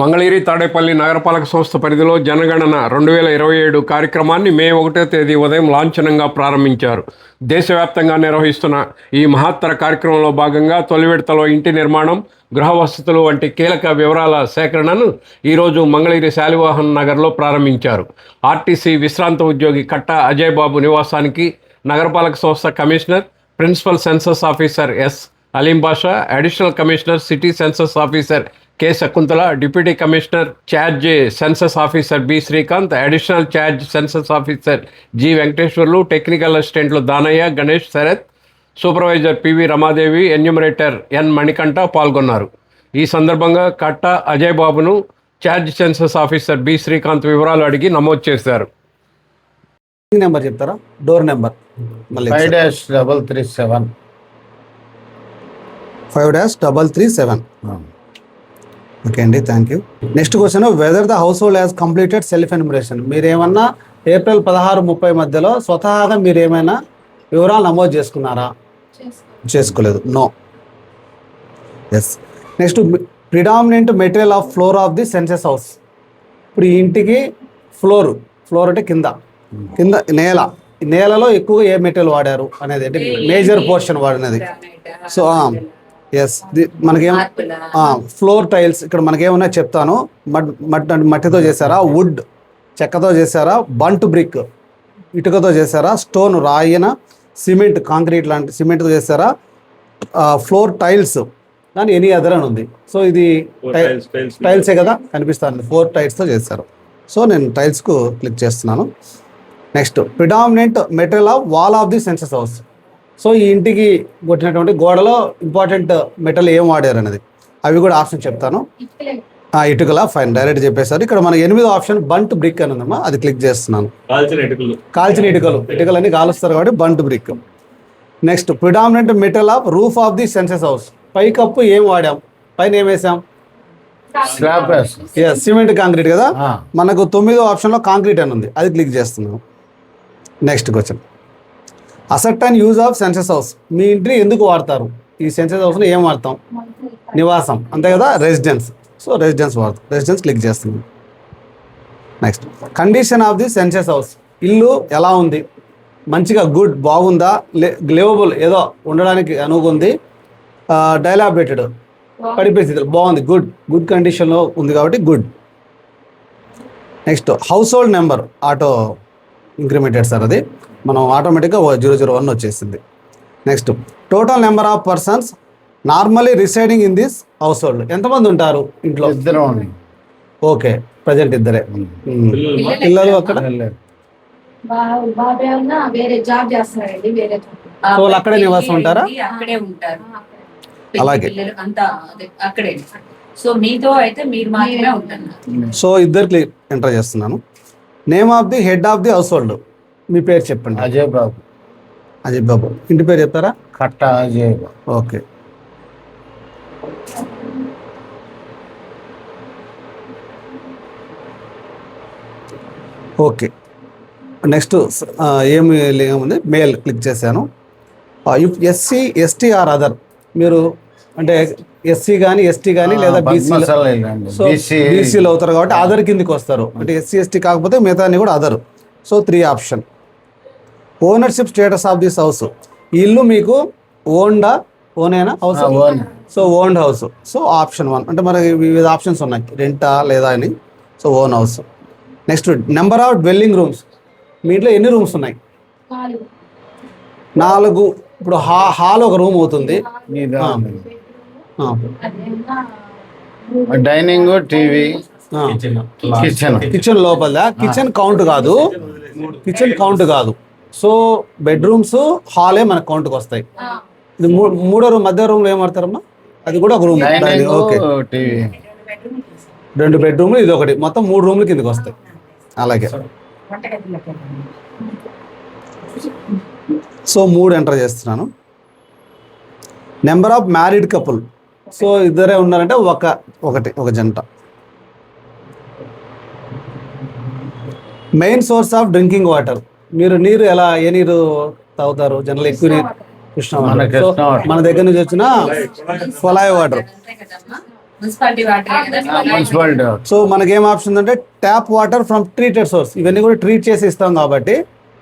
మంగళగిరి తాడేపల్లి నగరపాలక సంస్థ పరిధిలో జనగణన 2027 కార్యక్రమాన్ని మే 1వ తేదీ ఉదయం లాంఛనంగా ప్రారంభించారు. దేశవ్యాప్తంగా నిర్వహిస్తున్న ఈ మహత్తర కార్యక్రమంలో భాగంగా తొలి విడతలో ఇంటి నిర్మాణం, గృహ వసతులు వంటి కీలక వివరాల సేకరణను ఈరోజు మంగళగిరి శాలివాహన్ నగర్లో ప్రారంభించారు. ఆర్టీసీ విశ్రాంత ఉద్యోగి కట్ట అజయ్ బాబు నివాసానికి నగరపాలక సంస్థ commissioner, principal census officer S Aleem Basha, additional commissioner city census officer K Shakuntala, deputy commissioner charge census officer B Srikanth, additional charge census officer G Venkateswarlu, technical అసిస్టెంట్లు Danayya, Ganesh, Sarath, supervisor PV Ramadevi, enumerator N Manikanta పాల్గొన్నారు. ఈ సందర్భంగా కట్ట అజయ్ బాబును charge census officer B Srikanth వివరాలు అడిగి నమోదు చేశారు. Number చెప్తారా? Door number 5-337. 5-337. ఓకే అండి, thank you. Next question, whether the household has completed self enumeration. మీరేమన్నా ఏప్రిల్ 16-30 మధ్యలో స్వతహాగా మీరు ఏమైనా వివరాలు నమోదు చేసుకున్నారా? చేసుకోలేదు, no. Yes. Next, predominant material of floor of the census house. ఇప్పుడు ఈ ఇంటికి ఫ్లోర్ అంటే కింద నేలలో ఎక్కువగా ఏ మెటీరియల్ వాడారు అనేది, అంటే మేజర్ పోర్షన్ వాడినది. సో ఎస్, మనకేం ఫ్లోర్ టైల్స్ ఇక్కడ మనకేమన్నా చెప్తాను. మట్టితో చేశారా, వుడ్ చెక్కతో చేశారా, బంట్ బ్రిక్ ఇటుకతో చేశారా, స్టోన్ రాయిన, సిమెంట్ కాంక్రీట్ లాంటి సిమెంట్తో చేశారా, ఫ్లోర్ టైల్స్ దాని ఎనీ అదర్ అని ఉంది. సో ఇది టైల్సే కదా కనిపిస్తుంది, 4 టైల్స్తో చేశారు. సో నేను టైల్స్కు క్లిక్ చేస్తున్నాను. Next, predominant material of wall of the census house. So ఈ ఇంటికి కొట్టినటువంటి గోడలో ఇంపార్టెంట్ మెటల్ ఏం వాడారు అనేది అవి కూడా ఆప్షన్ చెప్తాను. ఇటుకలా, ఫైన్, డైరెక్ట్ చెప్పేశారు. ఇక్కడ మన 8వ ఆప్షన్ బంట్ బ్రిక్ అని ఉందమ్మా, అది క్లిక్ చేస్తున్నాను. కాల్చిన ఇటుకలన్నీ కాలుస్తారు కాబట్టి burnt brick. Next, predominant metal of roof of the census house. పైకప్పు ఏం వాడాం, పైన ఏం వేసాం? సిమెంట్ కాంక్రీట్ కదా. మనకు 9వ ఆప్షన్లో కాంక్రీట్ అని ఉంది, అది క్లిక్ చేస్తున్నాం. Next question, asset and use of census house. మీ ఇంటిని ఎందుకు వాడతారు? ఈ సెన్సస్ హౌస్ని ఏం వాడతాం? నివాసం, అంతే కదా, రెసిడెన్స్. సో రెసిడెన్స్ వాడతాం, రెసిడెన్స్ క్లిక్ చేస్తున్నాం. Next, condition of the census house. ఇల్లు ఎలా ఉంది? మంచిగా, గుడ్, బాగుందా, లివబుల్, ఏదో ఉండడానికి అనుగుంది, డైలాబరేటెడ్, పడిపోయే స్థితిలో బాగుంది, గుడ్ కండిషన్లో ఉంది కాబట్టి good. Next, house hold number auto incremented sir, అది మనం ఆటోమేటిక్గా 001 వచ్చేసింది. Next, total number of persons normally residing in this house hold. ఎంతమంది ఉంటారు ఇంట్లో? ఓకే, ప్రజెంట్ ఇద్దరే. పిల్లలు అక్కడ వాళ్ళు అక్కడే నివాసం ఉంటారా? అలాగే. సో ఇద్దరికి ఎంటర్ చేస్తున్నాను. Name of the head of the household. మీ పేరు చెప్పండి. అజయ్ బాబు. ఇంటి పేరు చెప్తారా? Katta Ajay Babu. Okay. Okay, next ఏముంది, మేల్ క్లిక్ చేశాను. If SC, ST or other, మీరు అంటే ఎస్సీ కానీ ఎస్టీ కానీ లేదా బీసీలో అవుతారు కాబట్టి అదర్ కిందికి వస్తారు. అంటే ఎస్సీ ఎస్టీ కాకపోతే మిగతా కూడా other. So 3 option. Ownership status of this house. ఇల్లు మీకు ఓనేనా house? So owned house. So option 1. అంటే మనకి వివిధ ఆప్షన్స్ ఉన్నాయి, రెంటా లేదా అని. So own house. Next, number of dwelling rooms. మీ ఇంట్లో ఎన్ని రూమ్స్ ఉన్నాయి? 4. ఇప్పుడు హాల్ ఒక రూమ్ అవుతుంది, డైనింగ్, టీవీ, కిచెన్ లోపల. కిచెన్ కౌంట్ కాదు. సో బెడ్రూమ్స్, హాలే మన కౌంట్కి వస్తాయి. ఇది 3వ రూమ్, మధ్య రూమ్లో ఏం వాడతారమ్మా? అది కూడా ఒక రూమ్. ఓకే, 2 బెడ్రూమ్లు, ఇది ఒకటి, మొత్తం 3 రూమ్లు కిందకి వస్తాయి. అలాగే. సో 3 ఎంటర్ చేస్తున్నాను. Number of married couple. So ఇద్దరే ఉన్నారంటే ఒక జంట. Main source of drinking water. మీరు నీరు ఏ నీరు తాగుతారు? జనరల్ ఎక్కువ నీరు కృష్ణ వాటర్. మన దగ్గర నుంచి వచ్చిన కొలాయి water. Municipality water municipality so మనకేం ఆప్షన్ అంటే tap water from treated source, ఇవన్నీ కూడా ట్రీట్ చేసి ఇస్తాం కాబట్టి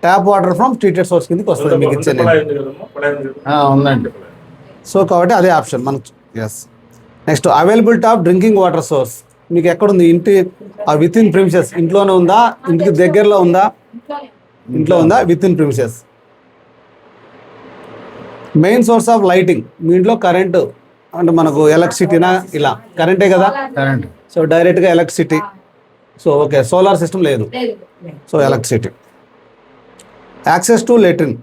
tap water from treated source కిందకి వస్తుంది మీకు ఇచ్చేది. ఉందండి. సో కాబట్టి అదే ఆప్షన్ మనకు. Yes. Next availability of drinking water source మీకు ఎక్కడుంది? ఇంటి విత్ ఇన్ ప్రిమిసెస్, ఇంట్లోనే ఉందా, ఇంటికి దగ్గరలో ఉందా, ఇంట్లో ఉందా, within premises. Main source of lighting, మీ ఇంట్లో కరెంటు అంటే మనకు ఎలక్ట్రిసిటీనా, ఇలా కరెంటే కదా, కరెంట్. సో డైరెక్ట్గా electricity. So okay, solar system లేదు, so electricity. Access to latrine,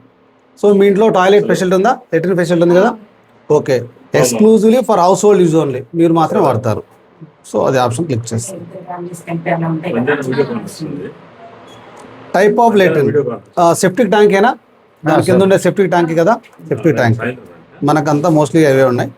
so మీ ఇంట్లో టాయిలెట్ ఫెసిలిటీ ఉందా, లెట్రిన్ ఫెసిలిటీ ఉంది కదా, okay. Exclusively for household use only, మీరు మాత్రమే వాడతారు. సో అది ఆప్షన్ క్లిక్ చేస్తారు. Type of latrine, septic tank ఏనా, దాని కింద ఉండే సెప్టిక్ ట్యాంక్ కదా, సెప్టిక్ ట్యాంక్ మనకంతా మోస్ట్లీ అవే ఉన్నాయి.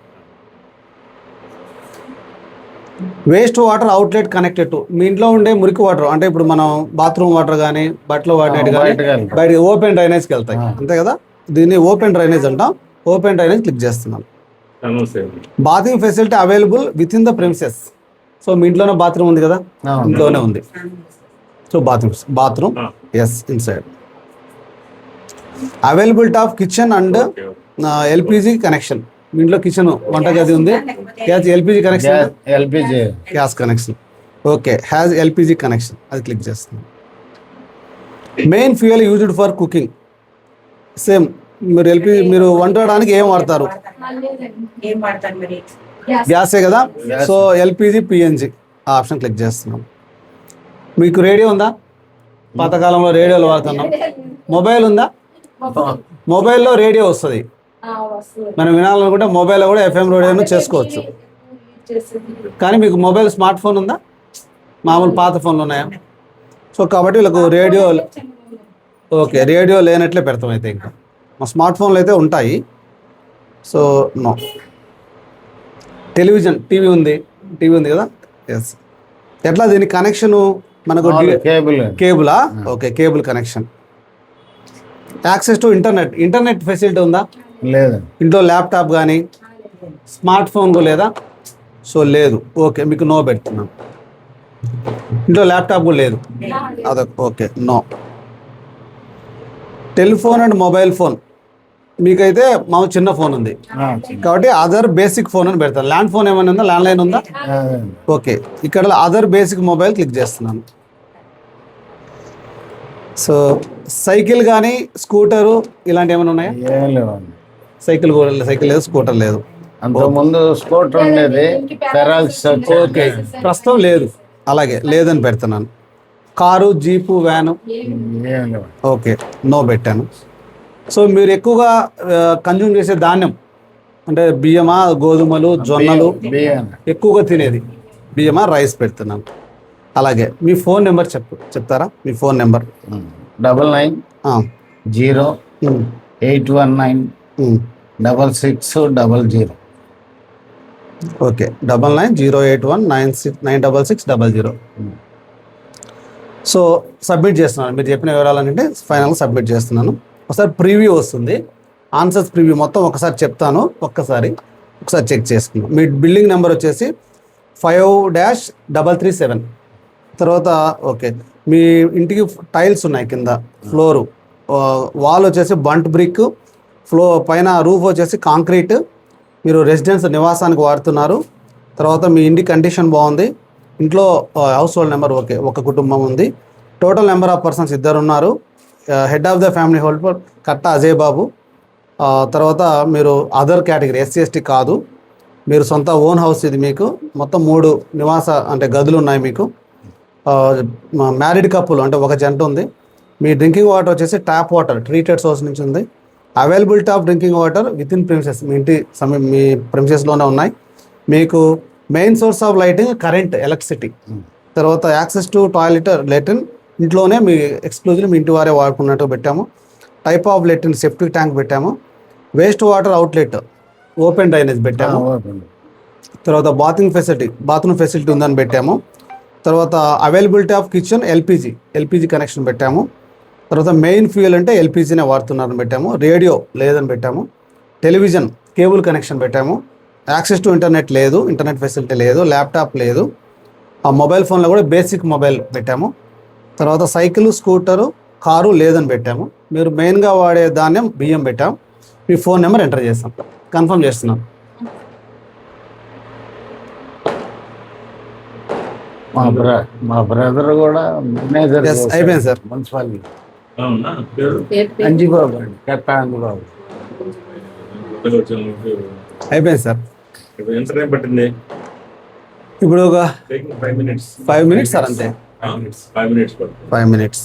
Waste water outlet connected to, మీ ఇంట్లో ఉండే మురికి వాటర్ అంటే ఇప్పుడు మనం బాత్రూమ్ వాటర్ కానీ బట్టలు వాడినట్టు కానీ బయట ఓపెన్ డ్రైనేజ్కి వెళ్తాయి, అంతే కదా, దీన్ని ఓపెన్ డ్రైనేజ్ అంటాం. ఓపెన్ డ్రైనేజ్ క్లిక్ చేస్తున్నాం. Bathing facility available within the premises, so మీ ఇంట్లోనే బాత్రూమ్ ఉంది కదా, ఇంట్లోనే ఉంది, so bathroom yes inside. Availability of kitchen and LPG connection, మీ ఇంట్లో కిచెన్ వంటగది ఉంది, LPG connection, LPG gas connection, okay, has LPG connection, అది క్లిక్ చేస్తున్నాం. Main fuel used for cooking, same మీరు ఎల్పిజి, మీరు వంట చేయడానికి ఏం వాడతారు, ఏం వాడతారు మరి? గ్యాసే కదా, సో ఎల్పిజి పిఎన్జి ఆ ఆప్షన్ క్లిక్ చేస్తున్నాం. మీకు రేడియో ఉందా, పాతకాలంలో రేడియోలు వాడుతున్నాం. మొబైల్ ఉందా, మొబైల్లో రేడియో వస్తుంది, మనం వినాలనుకుంటే మొబైల్లో కూడా ఎఫ్ఎం రేడియోను చేసుకోవచ్చు. కానీ మీకు మొబైల్ స్మార్ట్ ఫోన్ ఉందా, మామూలు పాత ఫోన్లు ఉన్నాయా, సో కాబట్టి వీళ్ళకు రేడియో, ఓకే, రేడియో లేనట్లే పెడతాం అయితే. ఇంకా మా స్మార్ట్ ఫోన్లు అయితే ఉంటాయి, సో నో. టెలివిజన్, టీవీ ఉంది కదా, ఎస్. ఎట్లా దీని కనెక్షను మనకు కేబులా, okay, cable connection. Access to internet facility ఉందా, లేదు. ఇంట్లో ల్యాప్టాప్ కానీ స్మార్ట్ ఫోన్ లేదా, సో లేదు, ఓకే, మీకు నో పెడుతున్నాం. ఇంట్లో ల్యాప్టాప్ కూడా లేదు, అదొక okay, no. Telephone and mobile phone, మీకైతే మా చిన్న ఫోన్ ఉంది కాబట్టి అదర్ బేసిక్ ఫోన్ అని పెడతాను. ల్యాండ్ ఫోన్ ఏమైనా ఉందా, ల్యాండ్ లైన్ ఉందా, ఓకే, ఇక్కడ అదర్ బేసిక్ మొబైల్ క్లిక్ చేస్తున్నాను. సో సైకిల్ కానీ స్కూటరు ఇలాంటి ఏమైనా ఉన్నాయా, సైకిల్ లేదు, స్కూటర్ లేదు. అంతకుముందు స్కూటర్ ఉండేది, ఓకే, ప్రస్తుతం లేదు, అలాగే లేదని పెడుతున్నాను. Car, jeep, van, okay, no పెట్టాను. సో మీరు ఎక్కువగా కన్జ్యూమ్ చేసే ధాన్యం అంటే బియ్యమా, గోధుమలు, జొన్నలు, ఎక్కువగా తినేది బియ్యమా, రైస్ పెడుతున్నాను. అలాగే మీ ఫోన్ నెంబర్ చెప్తారా, మీ phone number? 9908196600. Okay, 9908196600. So submit చేస్తున్నాను, మీరు చెప్పిన వివరాలన్నింటి ఫైనల్గా సబ్మిట్ చేస్తున్నాను. ఒకసారి ప్రివ్యూ వస్తుంది, ఆన్సర్స్ ప్రివ్యూ మొత్తం ఒకసారి చెప్తాను, ఒకసారి చెక్ చేసుకున్నాం. మీ బిల్డింగ్ నెంబర్ వచ్చేసి 5-337. తర్వాత ఓకే, మీ ఇంటికి టైల్స్ ఉన్నాయి, కింద ఫ్లోరు, వాల్ వచ్చేసి బంట్ బ్రిక్, పైన రూఫ్ వచ్చేసి కాంక్రీట్, మీరు రెసిడెన్స్ నివాసానికి వాడుతున్నారు. తర్వాత మీ ఇంటి కండిషన్ బాగుంది, ఇంట్లో హౌస్ హోల్డ్ నెంబర్ ఓకే, ఒక కుటుంబం ఉంది. టోటల్ నెంబర్ ఆఫ్ పర్సన్స్ 2 ఉన్నారు. Head of the family hold కట్ట అజయ్ బాబు. తర్వాత మీరు అదర్ కేటగిరీ SC/ST కాదు, మీరు సొంత ఓన్ హౌస్ ఇది. మీకు మొత్తం 3 నివాస అంటే గదులు ఉన్నాయి మీకు. మ్యారీడ్ కప్పులు అంటే ఒక జంట ఉంది. మీ డ్రింకింగ్ వాటర్ వచ్చేసి ట్యాప్ వాటర్ ట్రీటెడ్ సోర్స్ నుంచి ఉంది. Availability of drinking water within premises, మీ ప్రిమిసెస్లోనే ఉన్నాయి. మీకు main source of lighting current, electricity. తర్వాత యాక్సెస్ టు టాయిలెట్, లెట్రిన్ ఇంట్లోనే మీ ఎక్స్క్లూజివ్ మీ ఇంటి వారే వాడుకున్నట్టు పెట్టాము. Type of latrine septic tank పెట్టాము. Waste water outlet open drainage పెట్టాము. తర్వాత బాత్రూమ్ ఫెసిలిటీ ఉందని పెట్టాము. తర్వాత availability of kitchen, LPG connection పెట్టాము. తర్వాత మెయిన్ ఫ్యూయల్ అంటే ఎల్పిజినే వాడుతున్నారని పెట్టాము. రేడియో లేదని పెట్టాము. టెలివిజన్ కేబుల్ కనెక్షన్ పెట్టాము. యాక్సెస్ టు ఇంటర్నెట్ లేదు, ఇంటర్నెట్ ఫెసిలిటీ లేదు, ల్యాప్టాప్ లేదు. ఆ మొబైల్ ఫోన్లో కూడా బేసిక్ మొబైల్ పెట్టాము. తర్వాత సైకిల్, స్కూటరు, కారు లేదని పెట్టాము. మీరు మెయిన్గా వాడే ధాన్యం బియ్యం పెట్టాం. మీ ఫోన్ నెంబర్ ఎంటర్ చేస్తాం. కన్ఫర్మ్ చేస్తున్నాం. మా బ్రదర్ కూడా మేనేజర్ Yes, అయిపోయింది సార్. మున్సిపాలిటీ అవునా పేరు అంజిబాబు అండి, కట్ట అంజిబాబు. అయిపోయింది సార్. ఎంత టైం పట్టింది? ఇప్పుడు ఒక 5 minutes. 5 minutes సార్, అంతే. 5 minutes పడుతుంది. 5 minutes.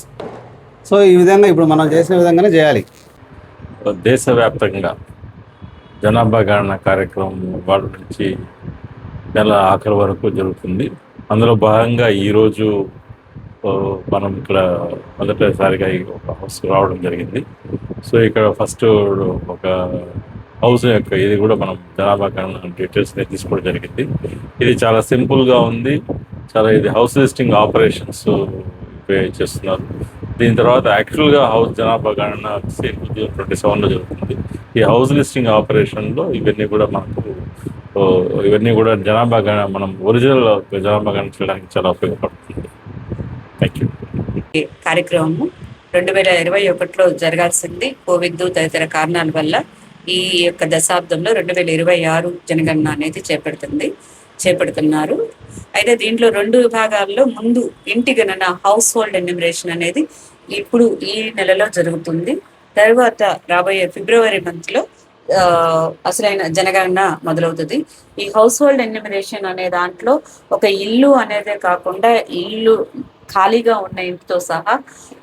సో ఈ విధంగా ఇప్పుడు మనం చేసిన విధంగానే చేయాలి. దేశవ్యాప్తంగా జనాభా గణన కార్యక్రమం వాళ్ళ నుంచి నెల ఆఖరి వరకు జరుగుతుంది. అందులో భాగంగా ఈరోజు మనం ఇక్కడ మొదటిసారిగా ఒక హౌస్ రావడం జరిగింది. సో ఇక్కడ ఫస్ట్ ఒక హౌస్ యొక్క ఇది కూడా మనం జనాభా గణన డీటెయిల్స్ని తీసుకోవడం జరిగింది. ఇది చాలా సింపుల్గా ఉంది. ఇది హౌస్ లిస్టింగ్ ఆపరేషన్స్ చేస్తున్నారు. దీని తర్వాత యాక్చువల్గా హౌస్ జనాభా గణన 2027లో జరుగుతుంది. ఈ హౌస్ లిస్టింగ్ ఆపరేషన్లో ఇవన్నీ కూడా జనాభా గణన మనం ఒరిజినల్ జనాభా గణన చేయడానికి చాలా ఉపయోగపడుతుంది. Thank you. కార్యక్రమము 2021లో జరగాల్సింది కోవిడ్ తదితర కారణాల వల్ల ఈ యొక్క దశాబ్దంలో 2026 జనగణన అనేది చేపడుతున్నారు. అయితే దీంట్లో 2 విభాగాల్లో ముందు ఇంటి గణన, హౌస్ హోల్డ్ ఎన్యూమరేషన్ అనేది ఇప్పుడు ఈ నెలలో జరుగుతుంది. తర్వాత రాబోయే ఫిబ్రవరి మంత్లో అసలైన జనగణన మొదలవుతుంది. ఈ హౌస్ హోల్డ్ ఎన్యూమరేషన్ అనే దాంట్లో ఒక ఇల్లు అనేదే కాకుండా ఇల్లు ఖాళీగా ఉన్న ఇంటితో సహా,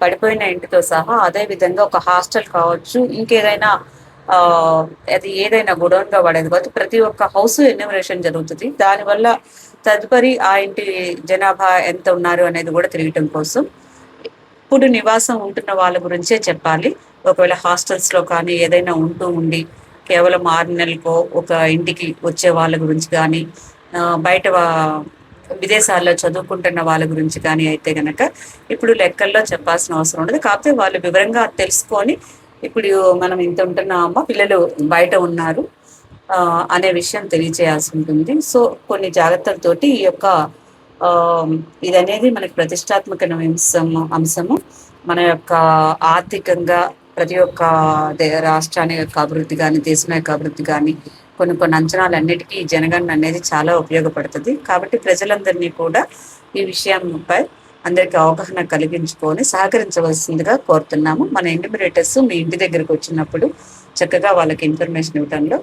పడిపోయిన ఇంటితో సహా, అదే విధంగా ఒక హాస్టల్ కావచ్చు, ఇంకేదైనా అది ఏదైనా గొడవన్గా పడేది కావచ్చు, ప్రతి ఒక్క హౌస్ ఎన్యూమరేషన్ జరుగుతుంది. దానివల్ల తదుపరి ఆ ఇంటి జనాభా ఎంత ఉన్నారు అనేది కూడా తెలియటం కోసం ఇప్పుడు నివాసం ఉంటున్న వాళ్ళ గురించే చెప్పాలి. ఒకవేళ హాస్టల్స్లో కానీ ఏదైనా ఉండి కేవలం 6 నెలలకో ఒక ఇంటికి వచ్చే వాళ్ళ గురించి కానీ, బయట విదేశాల్లో చదువుకుంటున్న వాళ్ళ గురించి కానీ అయితే కనుక ఇప్పుడు లెక్కల్లో చెప్పాల్సిన అవసరం ఉండదు. కాకపోతే వాళ్ళు వివరంగా తెలుసుకొని ఇప్పుడు మనం ఇంత ఉంటున్నామా, పిల్లలు బయట ఉన్నారు అనే విషయం తెలియజేయాల్సి ఉంటుంది. సో కొన్ని జాగ్రత్తలతోటి ఈ యొక్క ఇది అనేది మనకి ప్రతిష్టాత్మక అంశము. మన యొక్క ఆర్థికంగా ప్రతి ఒక్క రాష్ట్రాన్ని యొక్క అభివృద్ధి కానీ, దేశం యొక్క అభివృద్ధి కానీ, కొన్ని అంచనాలన్నిటికీ ఈ జనగణన అనేది చాలా ఉపయోగపడుతుంది. కాబట్టి ప్రజలందరినీ కూడా ఈ విషయంపై అందరికీ అవగాహన కలిగించుకొని సహకరించవలసిందిగా కోరుతున్నాము. మన ఎన్యూమరేటర్స్ మీ ఇంటి దగ్గరకు వచ్చినప్పుడు చక్కగా వాళ్ళకి ఇన్ఫర్మేషన్ ఇవ్వడంలో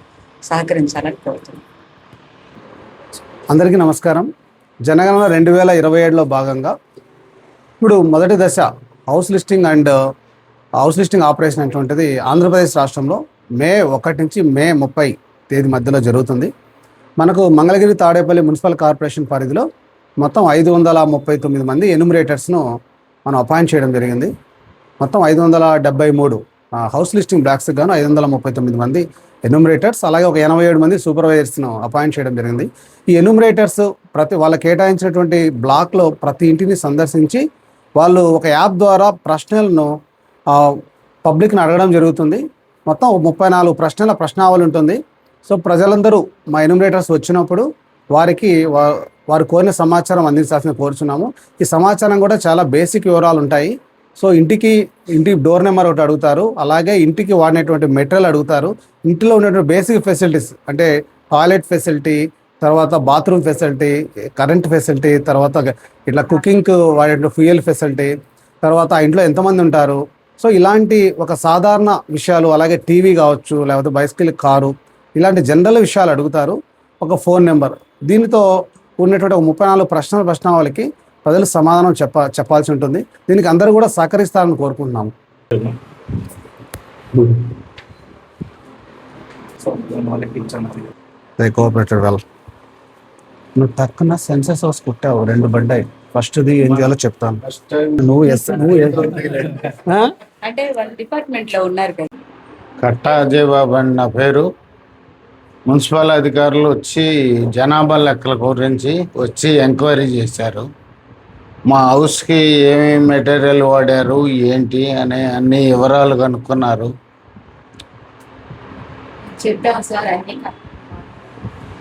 సహకరించాలని కోరుతున్నాం. అందరికీ నమస్కారం. జనగణన 2027లో భాగంగా ఇప్పుడు మొదటి దశ హౌస్ లిస్టింగ్ ఆపరేషన్ అటువంటిది ఆంధ్రప్రదేశ్ రాష్ట్రంలో మే 1 నుంచి మే 30 తేదీ మధ్యలో జరుగుతుంది. మనకు మంగళగిరి, తాడేపల్లి మున్సిపల్ కార్పొరేషన్ పరిధిలో మొత్తం 539 మంది ఎన్యూమరేటర్స్ను మనం అపాయింట్ చేయడం జరిగింది. మొత్తం 573 హౌస్ లిస్టింగ్ బ్లాక్స్కి గాను 539 మంది ఎన్యూమరేటర్స్, అలాగే ఒక 87 మంది సూపర్వైజర్స్ను అపాయింట్ చేయడం జరిగింది. ఈ ఎన్యూమరేటర్స్ వాళ్ళకి కేటాయించినటువంటి బ్లాక్లో ప్రతి ఇంటిని సందర్శించి వాళ్ళు ఒక యాప్ ద్వారా ప్రశ్నలను పబ్లిక్ని అడగడం జరుగుతుంది. మొత్తం 34 ప్రశ్నల ప్రశ్నావళి ఉంటుంది. సో ప్రజలందరూ మా ఎన్యూమరేటర్స్ వచ్చినప్పుడు వారికి వారు కోరిన సమాచారం అందించాల్సిన కోరుచున్నాము. ఈ సమాచారం కూడా చాలా బేసిక్ వివరాలు ఉంటాయి. సో ఇంటి డోర్ నెంబర్ ఒకటి అడుగుతారు, అలాగే ఇంటికి వాడినటువంటి మెటీరియల్ అడుగుతారు, ఇంటిలో ఉన్నటువంటి బేసిక్ ఫెసిలిటీస్ అంటే టాయిలెట్ ఫెసిలిటీ, తర్వాత బాత్రూమ్ ఫెసిలిటీ, కరెంట్ ఫెసిలిటీ, తర్వాత ఇట్లా కుకింగ్కి వాడే ఫ్యూయల్ ఫెసిలిటీ, తర్వాత ఆ ఇంట్లో ఎంతమంది ఉంటారు, సో ఇలాంటి ఒక సాధారణ విషయాలు, అలాగే టీవీ కావచ్చు, లేకపోతే బైసికల్, కారు, ఇలాంటి జనరల్ విషయాలు అడుగుతారు. ఒక ఫోన్ నెంబర్, దీనితో ఉన్నటువంటి ఒక 34 ప్రశ్నావళికి ప్రజలు సమాధానం చెప్పాల్సి ఉంటుంది. దీనికి అందరూ కూడా సహకరిస్తారని కోరుకుంటున్నాము. Cooperated well. నువ్వు తక్కువ సెన్సెస్ హౌస్ కుట్టావు, 2 పడ్డాయి. ఫస్ట్ది ఏం చేయాలో చెప్తాను. నువ్వు అంటే వాళ్ళ డిపార్ట్మెంట్ లో ఉన్నారు కదా. కట్ట అజయ్ బాబు అని నా పేరు. మున్సిపల్ అధికారులు వచ్చి జనాభా లెక్కల గురించి వచ్చి ఎంక్వైరీ చేశారు. మా హౌస్కి ఏమేమి మెటీరియల్ వాడారు, ఏంటి అనే అన్ని వివరాలు కనుక్కున్నారు. చెప్పాం సార్ అన్ని.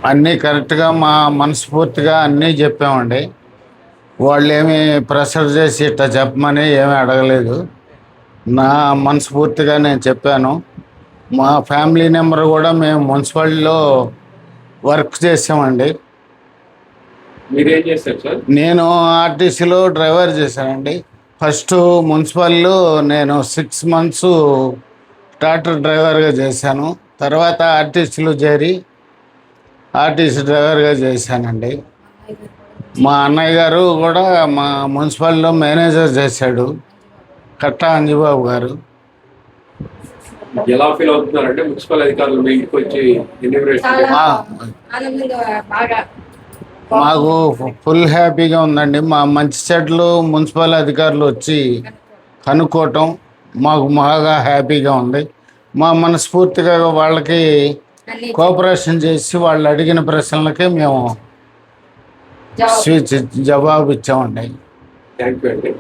అన్నీ కరెక్ట్గా మా మనస్ఫూర్తిగా అన్నీ చెప్పామండి. వాళ్ళు ఏమి ప్రెషర్ చేసి ఇట్లా చెప్పమని ఏమీ అడగలేదు. నా మనస్ఫూర్తిగా నేను చెప్పాను. మా ఫ్యామిలీ నెంబర్ కూడా మేము మున్సిపాలిటీలో వర్క్ చేసామండి. మీరేం చేస్తారు సార్? నేను ఆర్టీసీలో డ్రైవర్ చేశానండి. ఫస్ట్ మున్సిపల్లో నేను 6 months ట్రాక్టర్ డ్రైవర్గా చేశాను. తర్వాత ఆర్టీసీలో చేరి ఆర్టీసీ డ్రైవర్గా చేశానండి. మా అన్నయ్య గారు కూడా మా మున్సిపాలిటీలో మేనేజర్ చేశాడు, కట్టా అంజిబాబు గారు. ఎలా ఫీల్ అవుతున్నారంటే మున్సిపల్ అధికారులు మీ ఇంటికి వచ్చి ఇన్విటేషన్ మాకు ఫుల్ హ్యాపీగా ఉందండి. మా మంచి చెడ్లు మున్సిపల్ అధికారులు వచ్చి కనుక్కోవటం మాకు బాగా హ్యాపీగా ఉంది. మా మనస్ఫూర్తిగా వాళ్ళకి కోఆపరేషన్ చేసి వాళ్ళు అడిగిన ప్రశ్నలకే మేము జవాబు ఇచ్చామండి. థ్యాంక్ యూ అండి.